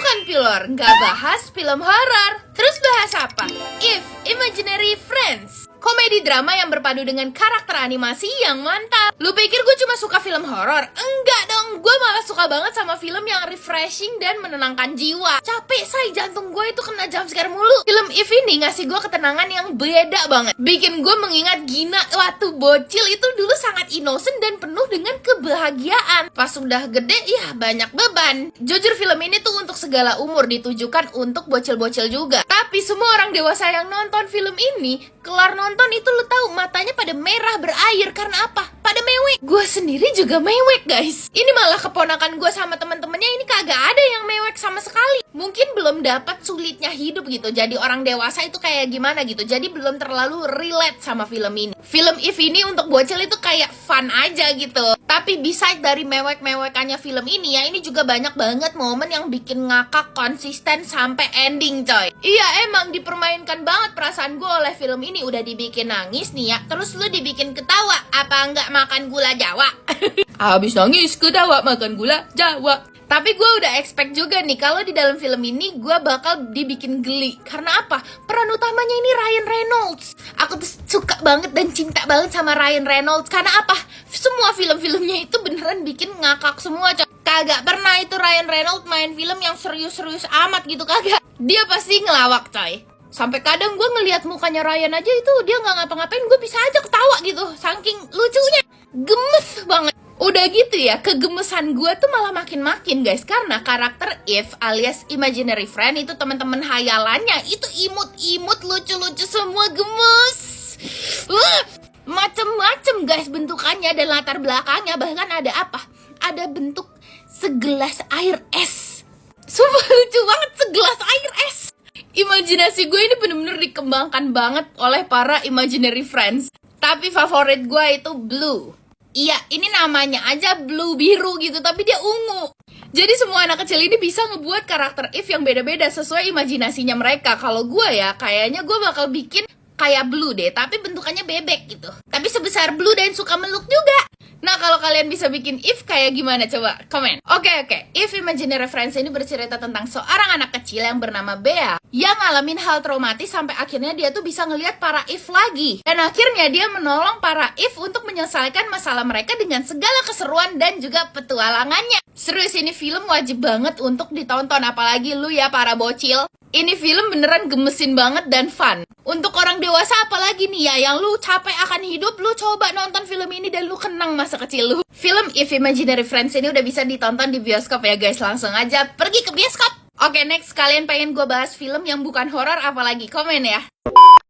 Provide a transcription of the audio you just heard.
Bukan pilor, nggak bahas film horor. Terus bahas apa? If Imaginary Friends, komedi drama yang berpadu dengan karakter animasi yang mantap. Lu pikir gue cuma suka film horor? Enggak dong, gue malah suka banget sama film yang refreshing dan menenangkan jiwa. Capek say, jantung gue itu kena jumpscare mulu. Film If ini ngasih gue ketenangan yang beda banget. Bikin gue mengingat Gina waktu bocil itu dulu sangat innocent dan penuh dengan kebahagiaan. Pas sudah gede, ya banyak beban. Jujur film ini tuh untuk segala umur, ditujukan untuk bocil-bocil juga. Tapi semua orang dewasa yang nonton film ini, kelar nonton itu lu tahu matanya pada merah berair karena apa? Pada mewek. Gue sendiri juga mewek, guys. Ini malah keponakan gue sama temen-temennya ini kagak ada yang mewek sama sekali. Mungkin belum dapat sulitnya hidup gitu. Jadi orang dewasa itu kayak gimana gitu. Jadi belum terlalu relate sama film ini. Film If ini untuk bocil itu kayak fun aja gitu. Tapi beside dari mewek-mewekannya film ini ya, ini juga banyak banget momen yang bikin ngakak konsisten sampai ending, coy. Iya, emang dipermainkan banget perasaan gue oleh film ini. Udah dibikin nangis nih ya, terus lu dibikin ketawa. Apa enggak makan gula Jawa? Habis nangis ketawa makan gula Jawa. Tapi gue udah expect juga nih kalau di dalam film ini gue bakal dibikin geli. Karena apa? Peran utamanya ini Ryan Reynolds. Aku tuh suka banget dan cinta banget sama Ryan Reynolds. Karena apa? Semua film-filmnya itu beneran bikin ngakak semua, coy. Kagak pernah itu Ryan Reynolds main film yang serius-serius amat gitu, kagak. Dia pasti ngelawak, coy. Sampai kadang gue ngelihat mukanya Ryan aja itu dia nggak ngapa-ngapain, gue bisa aja ketawa gitu. Saking lucunya. Gemes banget. Udah gitu ya, kegemesan gue tuh malah makin-makin, guys. Karena karakter If alias Imaginary Friend itu teman-teman hayalannya itu imut-imut, lucu-lucu semua, gemes. Macem-macem, guys, bentukannya dan latar belakangnya. Bahkan ada apa? Ada bentuk segelas air es. Sumpah lucu banget, segelas air es. Imajinasi gue ini bener-bener dikembangkan banget oleh para Imaginary Friends. Tapi favorit gue itu Blue. Iya, ini namanya aja blue biru gitu, tapi dia ungu. Jadi semua anak kecil ini bisa ngebuat karakter If yang beda-beda sesuai imajinasinya mereka. Kalau gue ya, kayaknya gue bakal bikin kayak Blue deh, tapi bentukannya bebek gitu. Tapi sebesar Blue dan suka meluk juga. Nah, kalau kalian bisa bikin If kayak gimana? Coba komen. Oke. If Imaginary Friends ini bercerita tentang seorang anak kecil yang bernama Bea yang ngalamin hal traumatis sampai akhirnya dia tuh bisa ngelihat para If lagi. Dan akhirnya dia menolong para If untuk menyelesaikan masalah mereka dengan segala keseruan dan juga petualangannya. Serius, ini film wajib banget untuk ditonton, apalagi lu ya para bocil. Ini film beneran gemesin banget dan fun. Untuk orang dewasa apalagi nih ya, yang lu capek akan hidup, lu coba nonton film ini dan lu kenang masa kecil lu. Film If Imaginary Friends ini udah bisa ditonton di bioskop ya, guys. Langsung aja pergi ke bioskop. Oke, next, kalian pengen gue bahas film yang bukan horor apalagi? Komen ya.